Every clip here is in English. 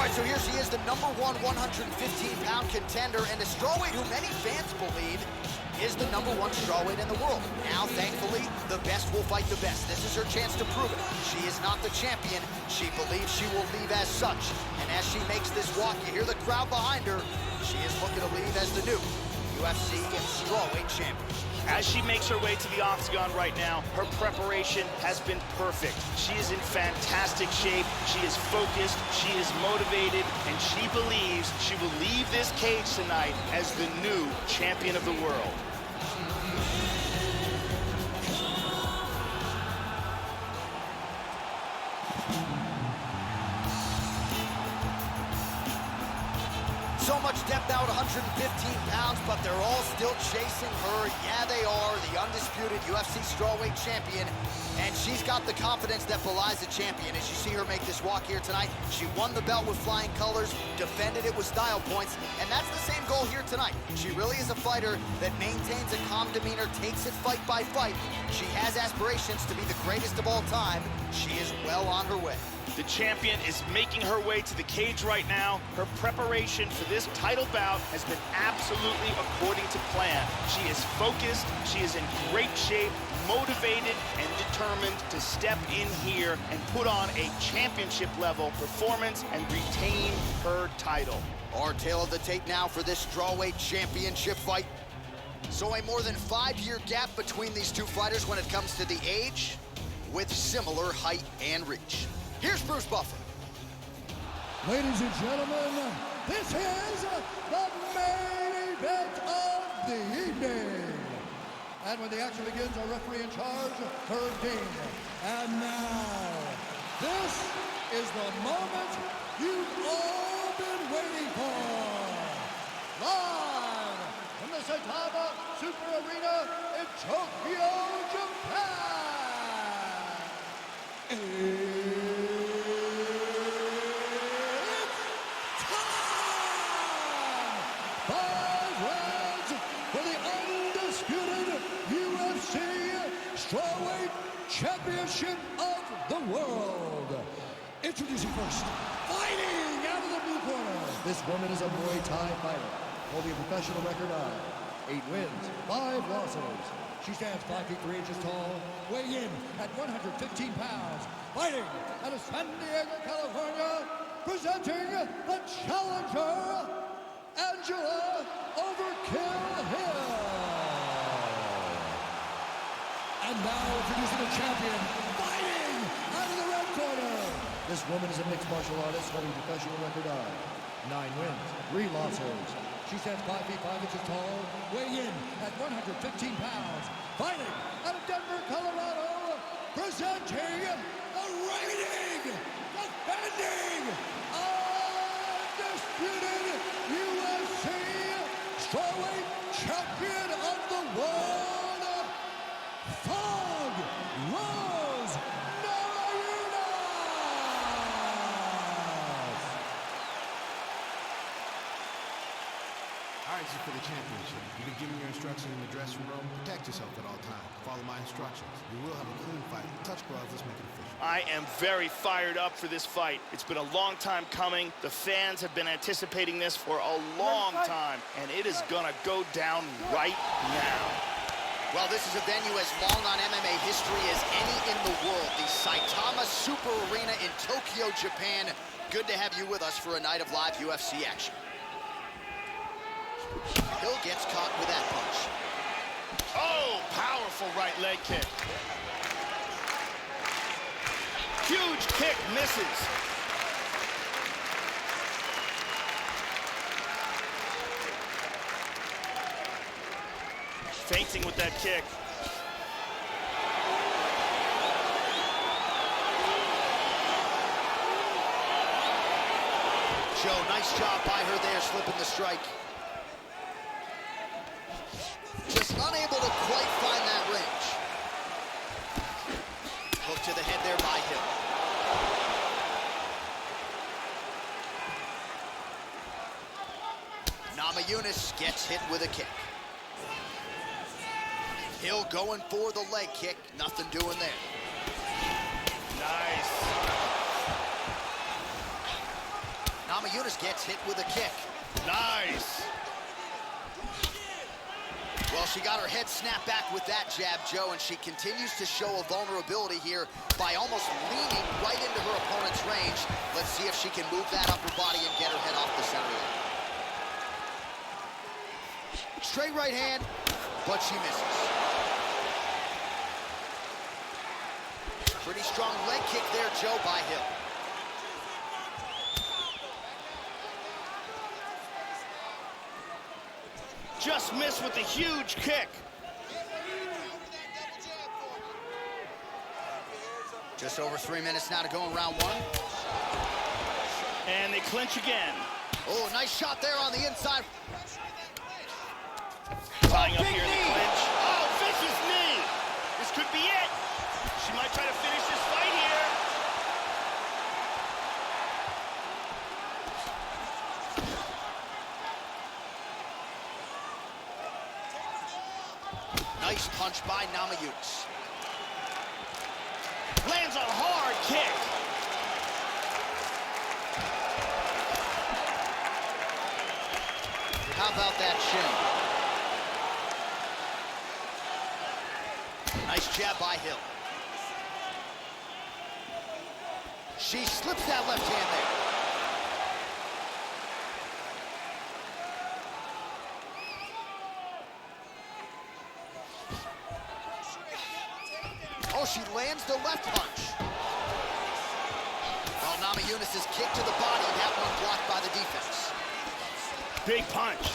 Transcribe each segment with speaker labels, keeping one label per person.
Speaker 1: right, so here she is, the #1 115-pound contender and a strawweight who many fans believe is the #1 strawweight in the world. Now, thankfully, the best will fight the best. This is her chance to prove it. She is not the champion. She believes she will leave as such. And as she makes this walk, you hear the crowd behind her. She is looking to leave as the new UFC strawweight champion.
Speaker 2: As she makes her way to the octagon right now, her preparation has been perfect. She is in fantastic shape, she is focused, she is motivated, and she believes she will leave this cage tonight as the new champion of the world.
Speaker 1: So much depth now at 115 pounds, but they're all still chasing her. Yeah, they are, the undisputed UFC strawweight champion. And she's got the confidence that belies a champion. As you see her make this walk here tonight, she won the belt with flying colors, defended it with style points, and that's the same goal here tonight. She really is a fighter that maintains a calm demeanor, takes it fight by fight. She has aspirations to be the greatest of all time. She is well on her way.
Speaker 2: The champion is making her way to the cage right now. Her preparation for this title bout has been absolutely according to plan. She is focused, she is in great shape, motivated, and determined to step in here and put on a championship-level performance and retain her title.
Speaker 1: Our tale of the tape now for this strawweight championship fight. So a more than 5-year gap between these two fighters when it comes to the age, with similar height and reach. Here's Bruce Buffer.
Speaker 3: Ladies and gentlemen, this is the main event of the evening. And when the action begins, our referee in charge, Herb Dean. And now, this is the moment you've all been waiting for. Live from the Saitama Super Arena in Tokyo, Japan. Strawweight Championship of the World. Introducing first, fighting out of the blue corner. This woman is a Muay Thai fighter, holding a professional record of 8 wins, 5 losses. She stands 5 feet 3 inches tall, weighing in at 115 pounds. Fighting out of San Diego, California, presenting the challenger, Angela Overkill Hill. And now introducing the champion, fighting out of the red corner. This woman is a mixed martial artist holding a professional record of 9 wins, 3 losses. She stands 5 feet 5 inches tall, weighing in at 115 pounds. Fighting out of Denver, Colorado, presenting the reigning, defending, undisputed UFC strawweight champion of the world.
Speaker 4: All right, this is for the championship. You've been giving your instructions in the dressing room. Protect yourself at all times. Follow my instructions. We will have a clean fight. Touch gloves. Let's make it official.
Speaker 2: I am very fired up for this fight. It's been a long time coming. The fans have been anticipating this for a long time, and it is gonna go down right now.
Speaker 1: Well, this is a venue as long on MMA history as any in the world. The Saitama Super Arena in Tokyo, Japan. Good to have you with us for a night of live UFC action. Hill gets caught with that punch.
Speaker 2: Oh, powerful right leg kick. Huge kick, misses. Feinting with that kick.
Speaker 1: Joe, nice job by her there, slipping the strike. Just unable to quite find that range. Hook to the head there by Hill. Namajunas gets hit with a kick. Hill going for the leg kick, nothing doing there.
Speaker 2: Nice.
Speaker 1: Namajunas gets hit with a kick.
Speaker 2: Nice.
Speaker 1: Well, she got her head snapped back with that jab, Joe, and she continues to show a vulnerability here by almost leaning right into her opponent's range. Let's see if she can move that upper body and get her head off the center line. Straight right hand, but she misses. Pretty strong leg kick there, Joe, by Hill.
Speaker 2: Just missed with a huge kick.
Speaker 1: Just over 3 minutes now to go in round one.
Speaker 2: And they clinch again.
Speaker 1: Oh, nice shot there on the inside.
Speaker 2: Tying up
Speaker 1: big
Speaker 2: here in the
Speaker 1: knee.
Speaker 2: clinch. Oh, vicious knee. This could be it. She might try to finish this fight here.
Speaker 1: Nice punch by Namajunas.
Speaker 2: Lands a hard kick.
Speaker 1: How about that shin? Nice jab by Hill. She slips that left hand there. Oh, she lands the left punch. Well, Namajunas' kick to the body, that one blocked by the defense.
Speaker 2: Big punch.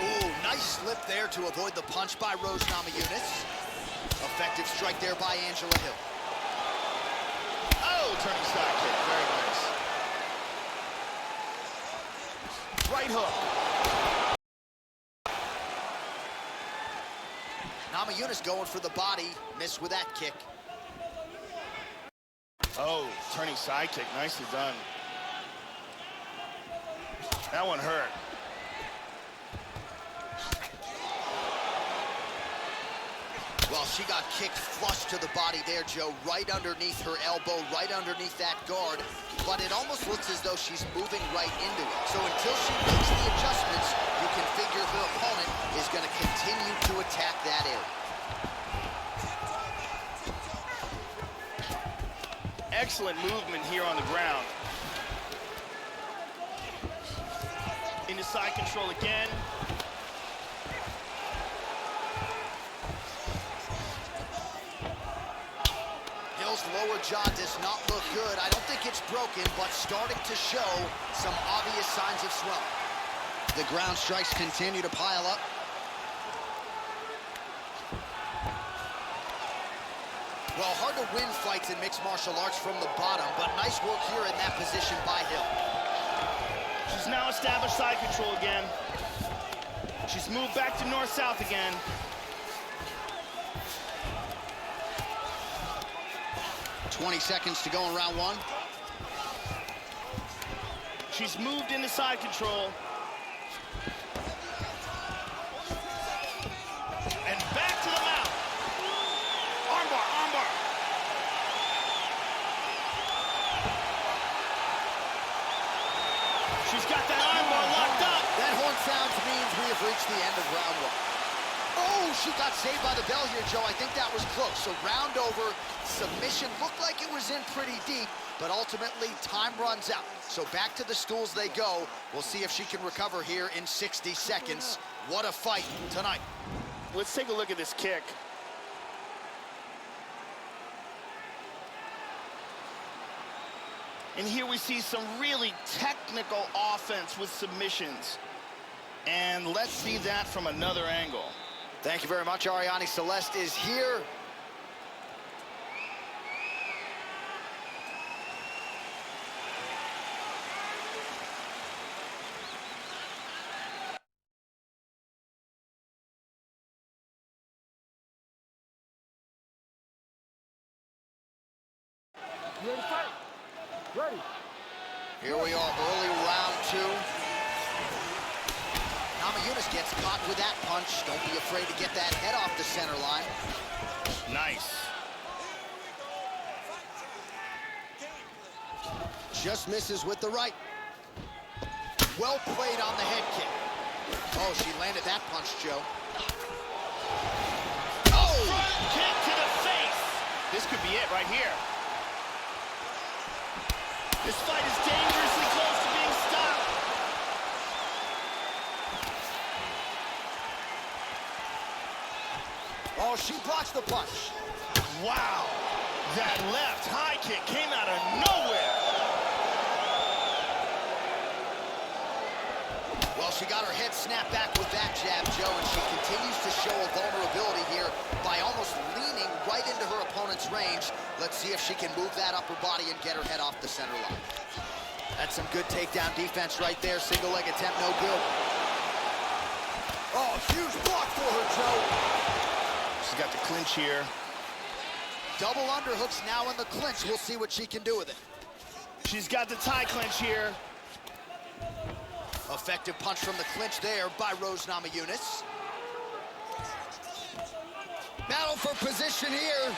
Speaker 1: Ooh, nice slip there to avoid the punch by Rose Namajunas. Effective strike there by Angela Hill.
Speaker 2: Oh, turning side kick. Very nice. Right hook.
Speaker 1: Namajunas going for the body, missed with that kick.
Speaker 2: Oh, turning side kick. Nicely done. That one hurt.
Speaker 1: Well, she got kicked flush to the body there, Joe, right underneath her elbow, right underneath that guard. But it almost looks as though she's moving right into it. So until she makes the adjustments, you can figure her opponent is going to continue to attack that area.
Speaker 2: Excellent movement here on the ground. Into side control again.
Speaker 1: Hill's lower jaw does not look good. I don't think it's broken, but starting to show some obvious signs of swelling. The ground strikes continue to pile up. Well, hard to win fights in mixed martial arts from the bottom, but nice work here in that position by Hill.
Speaker 2: She's now established side control again. She's moved back to north-south again.
Speaker 1: .20 seconds to go in round one.
Speaker 2: She's moved into side control. And back to the mount. Armbar, armbar. She's got that armbar locked up.
Speaker 1: That horn sounds means we have reached the end of round one. Oh, she got saved by the bell here, Joe. I think that was close. So round over, submission looked like it was in pretty deep, but ultimately time runs out. So back to the stools they go. We'll see if she can recover here in 60 seconds. What a fight tonight.
Speaker 2: Let's take a look at this kick. And here we see some really technical offense with submissions. And let's see that from another angle.
Speaker 1: Thank you very much. Ariane Celeste is here.
Speaker 5: You ready to fight? Ready.
Speaker 1: Here we are, early round two. Namajunas gets caught with that punch. Don't be afraid to get that head off the center line.
Speaker 2: Nice.
Speaker 1: just misses with the right. Well played on the head kick. Oh, she landed that punch, Joe. Oh!
Speaker 2: Front kick to the face. This could be it right here. This fight is dangerously close to being stopped.
Speaker 1: Oh, she blocks the punch.
Speaker 2: Wow. That left high kick came out of nowhere.
Speaker 1: Well, she got her head snapped back with that jab, Joe, and she continues to show a vulnerability here by almost leaning right into her opponent's range. Let's see if she can move that upper body and get her head off the center line. That's some good takedown defense right there. Single leg attempt, no good. Oh, huge block for her, Joe.
Speaker 2: She's got the clinch here.
Speaker 1: Double underhooks now in the clinch. We'll see what she can do with it.
Speaker 2: She's got the tie clinch here.
Speaker 1: Effective punch from the clinch there by Rose Namajunas. Battle for position here.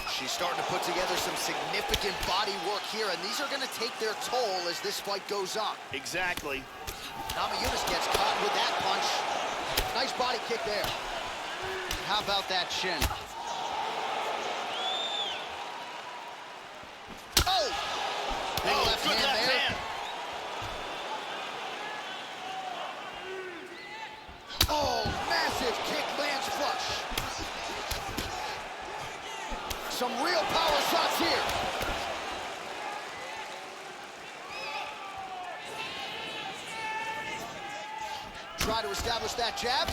Speaker 1: She's starting to put together some significant body work here, and these are going to take their toll as this fight goes on.
Speaker 2: Exactly.
Speaker 1: Namajunas gets caught with that punch. Nice body kick there. How about that shin? Oh! Big left
Speaker 2: good
Speaker 1: hand
Speaker 2: left
Speaker 1: there.
Speaker 2: hand.
Speaker 1: Oh, massive kick lands flush. Some real power shots here. Try to establish that jab.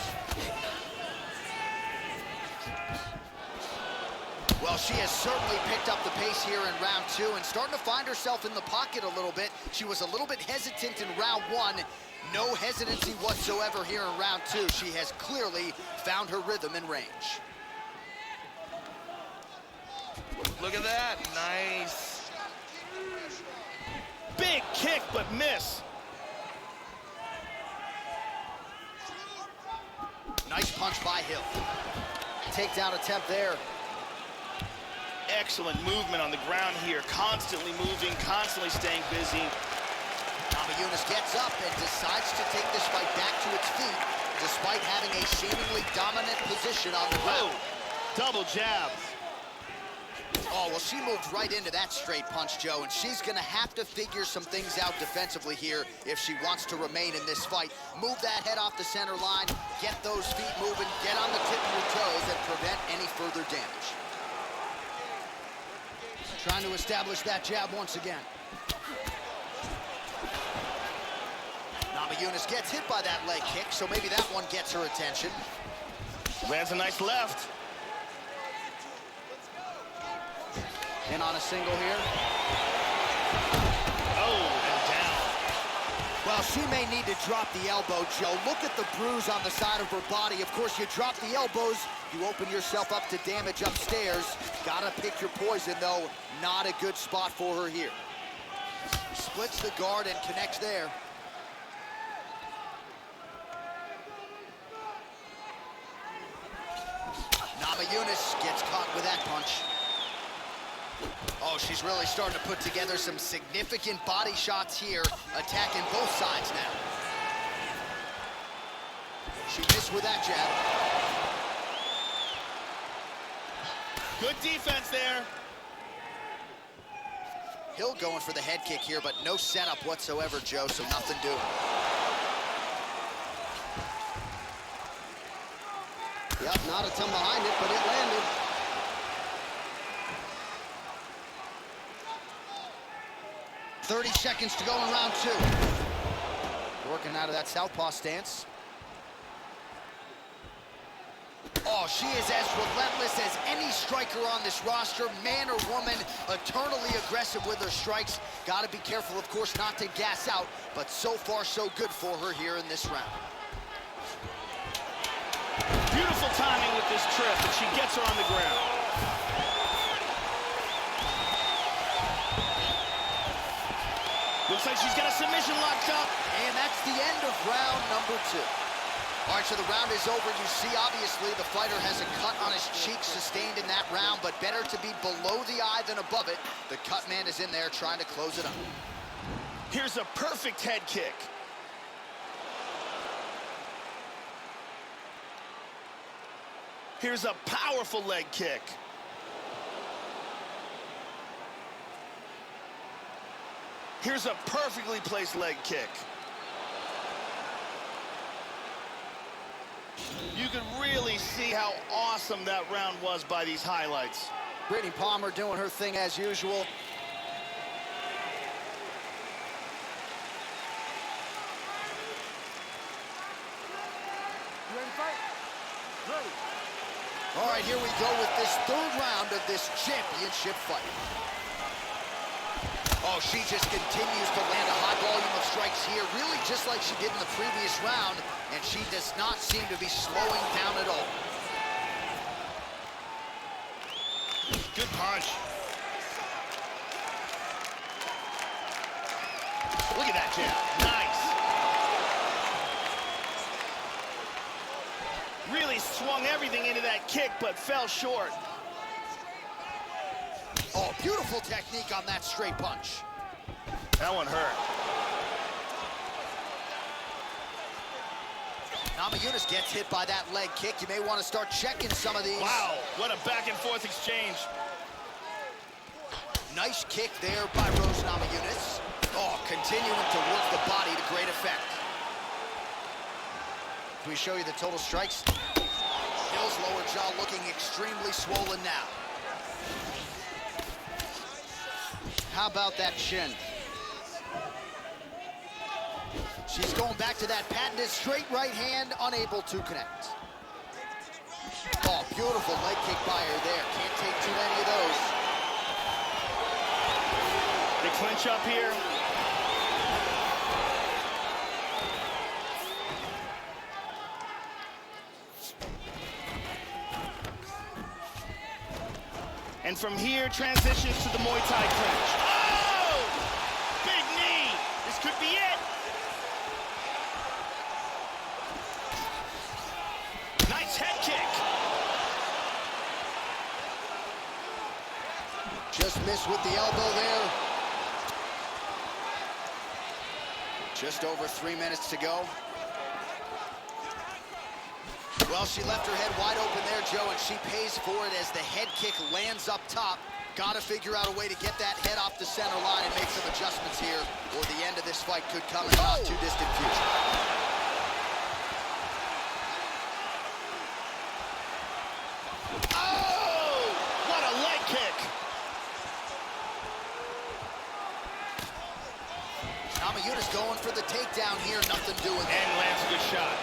Speaker 1: Well, she has certainly picked up the pace here in round two and starting to find herself in the pocket a little bit. She was a little bit hesitant in round one. No hesitancy whatsoever here in round two. She has clearly found her rhythm and range.
Speaker 2: Look at that. Nice. Big kick, but miss.
Speaker 1: Nice punch by Hill. Takedown attempt there.
Speaker 2: Excellent movement on the ground here. Constantly moving, constantly staying busy.
Speaker 1: Namajunas gets up and decides to take this fight back to its feet despite having a seemingly dominant position on the ground.
Speaker 2: Double jab.
Speaker 1: Oh, well, she moved right into that straight punch, Joe, and she's going to have to figure some things out defensively here if she wants to remain in this fight. Move that head off the center line, get those feet moving, get on the tip of your toes, and prevent any further damage. Trying to establish that jab once again. Namajunas gets hit by that leg kick, so maybe that one gets her attention.
Speaker 2: Lands a nice left.
Speaker 1: In on a single here.
Speaker 2: Oh, and down.
Speaker 1: Well, she may need to drop the elbow, Joe. Look at the bruise on the side of her body. Of course, you drop the elbows, you open yourself up to damage upstairs. Gotta pick your poison, though. Not a good spot for her here. Splits the guard and connects there. Namajunas gets caught with that punch. Oh, she's really starting to put together some significant body shots here, attacking both sides now. She missed with that jab.
Speaker 2: Good defense there.
Speaker 1: Hill going for the head kick here, but no setup whatsoever, Joe, so nothing doing. Yep, not a ton behind it, but it landed. .30 seconds to go in round two. Working out of that southpaw stance. Oh, she is as relentless as any striker on this roster, man or woman, eternally aggressive with her strikes. Got to be careful, of course, not to gas out, but so far so good for her here in this round.
Speaker 2: Beautiful timing with this trip, and she gets her on the ground. Looks like she's got a submission locked up.
Speaker 1: And that's the end of round number two. All right, so the round is over. You see, obviously, the fighter has a cut on his cheek sustained in that round, but better to be below the eye than above it. The cut man is in there trying to close it up.
Speaker 2: Here's a perfect head kick. Here's a powerful leg kick. Here's a perfectly placed leg kick. You can really see how awesome that round was by these highlights.
Speaker 1: Brittany Palmer doing her thing as usual.
Speaker 5: You ready to fight? Ready.
Speaker 1: All right, here we go with this third round of this championship fight. Oh, she just continues to land a high volume of strikes here, really just like she did in the previous round, and she does not seem to be slowing down at all.
Speaker 2: Good punch. Look at that jab. Nice. Really swung everything into that kick, but fell short.
Speaker 1: Oh, beautiful technique on that straight punch.
Speaker 2: That one hurt.
Speaker 1: Namajunas gets hit by that leg kick. You may want to start checking some of these.
Speaker 2: Wow, what a back and forth exchange.
Speaker 1: Nice kick there by Rose Namajunas. Oh, continuing to work the body to great effect. Can we show you the total strikes? Hill's lower jaw looking extremely swollen now. How about that chin? She's going back to that patented straight right hand, unable to connect. Oh, beautiful leg kick by her there. Can't take too many of those.
Speaker 2: They clinch up here. And from here, transitions to the Muay Thai clinch. Oh! Big knee! This could be it! Nice head kick!
Speaker 1: Just missed with the elbow there. Just over 3 minutes to go. Well, she left her head wide open there, Joe, and she pays for it as the head kick lands up top. Got to figure out a way to get that head off the center line and make some adjustments here, or the end of this fight could come in the not too distant future.
Speaker 2: Oh! What a leg kick!
Speaker 1: Namajunas going for the takedown here, nothing doing there.
Speaker 2: And lands a good shot.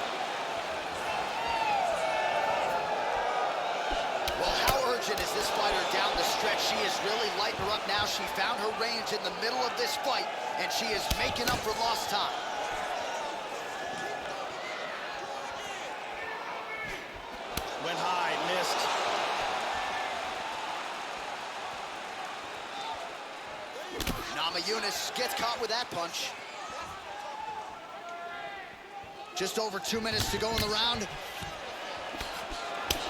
Speaker 1: Is this fighter down the stretch? She is really lighting her up now. She found her range in the middle of this fight, and she is making up for lost time.
Speaker 2: Went high, missed.
Speaker 1: Namajunas gets caught with that punch. Just over 2 minutes to go in the round.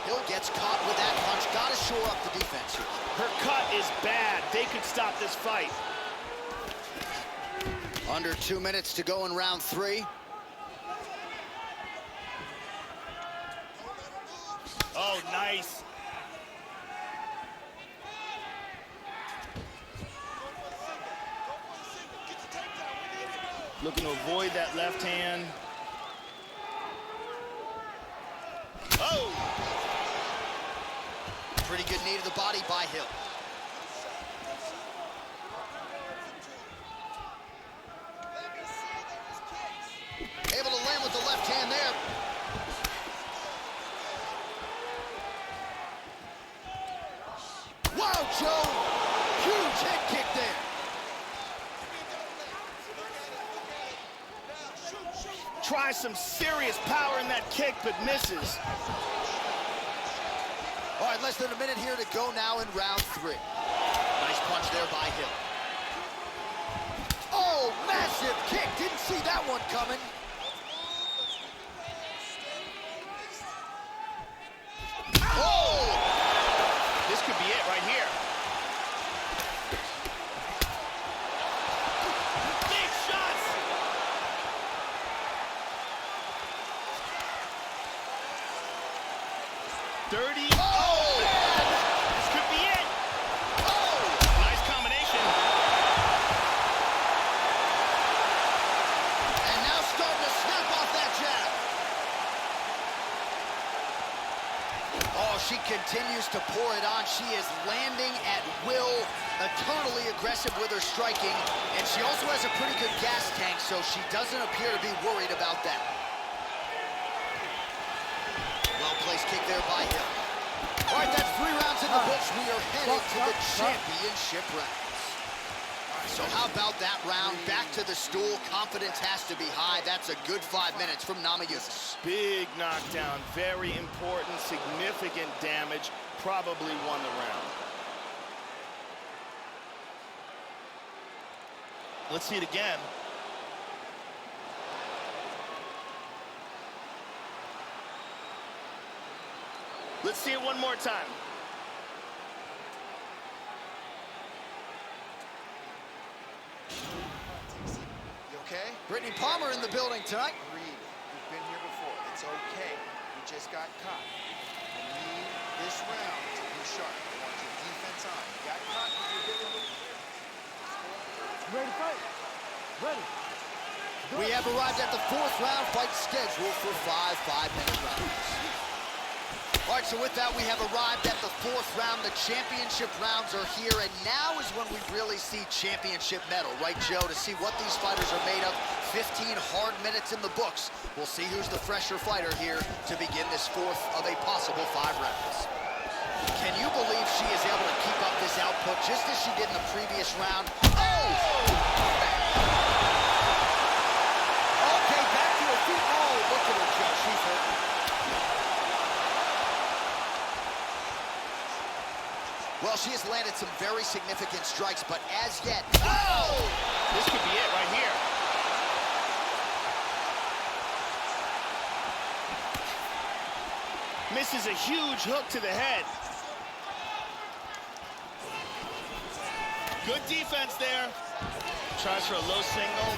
Speaker 1: Hill gets caught with that punch. Got to shore up the defense here.
Speaker 2: Her cut is bad. They could stop this fight.
Speaker 1: Under 2 minutes to go in round 3.
Speaker 2: Oh, nice. Looking to avoid that left hand. Oh!
Speaker 1: Pretty good knee to the body by Hill. Able to land with the left hand there. Wow, Joe! Huge head kick there.
Speaker 2: Tries some serious power in that kick, but misses.
Speaker 1: All right, less than a minute here to go now in round 3. Nice punch there by Hill. Oh, massive kick. Didn't see that one coming. continues to pour it on. She is landing at will, eternally aggressive with her striking, and she also has a pretty good gas tank, so she doesn't appear to be worried about that. Well-placed kick there by Hill. All right, that's 3 rounds in the books. We are headed to the championship rounds. So how about that round? Back to the stool. Confidence has to be high. That's a good 5 minutes from Namajunas.
Speaker 2: Big knockdown, very important, significant damage, probably won the round. Let's see it again. Let's see it one more time.
Speaker 6: You okay?
Speaker 1: Brittany Palmer in the building tonight.
Speaker 6: Reed, you've been here before. It's okay. You just got caught. You need this round to be sharp. I want your defense on. You got caught with your big one.
Speaker 5: Ready to fight? Ready.
Speaker 1: We have arrived at the 4th round, fight scheduled for 5 5-minute rounds. All right, so with that, we have arrived at the 4th round. The championship rounds are here, and now is when we really see championship metal, right, Joe? To see what these fighters are made of. 15 hard minutes in the books. We'll see who's the fresher fighter here to begin this 4th of a possible 5 rounds. Can you believe she is able to keep up this output just as she did in the previous round? Oh! Okay, back to her feet. Oh, look at her, Joe. She's hurt. Well, she has landed some very significant strikes, but as yet... Oh!
Speaker 2: This could be it right here. Misses a huge hook to the head. Good defense there. Tries for a low single.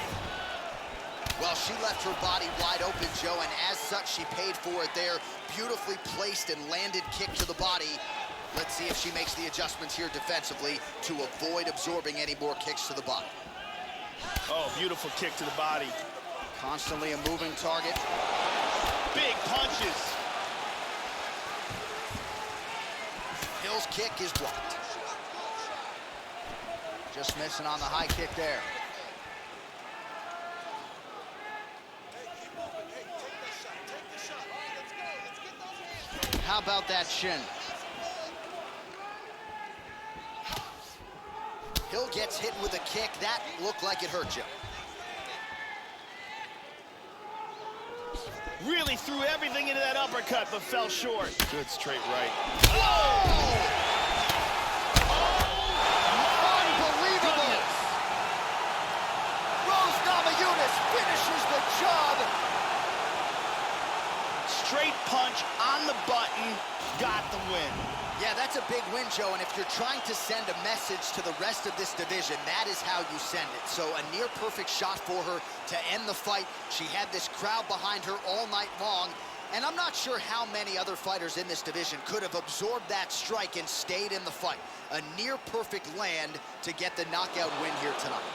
Speaker 1: Well, she left her body wide open, Joe, and as such, she paid for it there. Beautifully placed and landed kick to the body. Let's see if she makes the adjustments here defensively to avoid absorbing any more kicks to the body.
Speaker 2: Oh, beautiful kick to the body.
Speaker 1: Constantly a moving target.
Speaker 2: Big punches.
Speaker 1: Hill's kick is blocked. Just missing on the high kick there. How about that shin? Hill gets hit with a kick. That looked like it hurt, Joe.
Speaker 2: Really threw everything into that uppercut, but fell short. Good straight right.
Speaker 1: Oh! Unbelievable! Rose Namajunas finishes the job.
Speaker 2: Straight punch on the button, got the win.
Speaker 1: Yeah, that's a big win, Joe, and if you're trying to send a message to the rest of this division, that is how you send it. So a near-perfect shot for her to end the fight. She had this crowd behind her all night long, and I'm not sure how many other fighters in this division could have absorbed that strike and stayed in the fight. A near-perfect land to get the knockout win here tonight.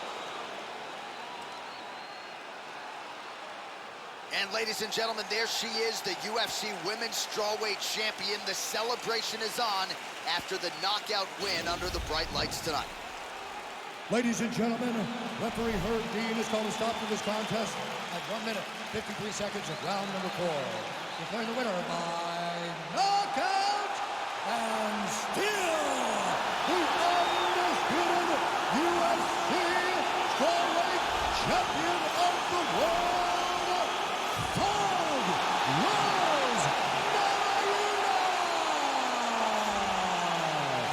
Speaker 1: And ladies and gentlemen, there she is, the UFC Women's Strawweight Champion. The celebration is on after the knockout win under the bright lights tonight.
Speaker 3: Ladies and gentlemen, referee Herb Dean has called a stop to this contest at 1 minute, 53 seconds of round number 4. Declaring the winner by knockout and still the undisputed UFC Strawweight Champion of the world.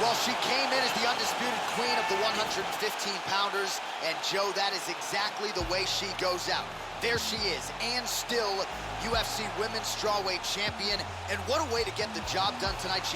Speaker 1: Well, she came in as the undisputed queen of the 115-pounders, and Joe, that is exactly the way she goes out. There she is, and still UFC Women's Strawweight Champion, and what a way to get the job done tonight. She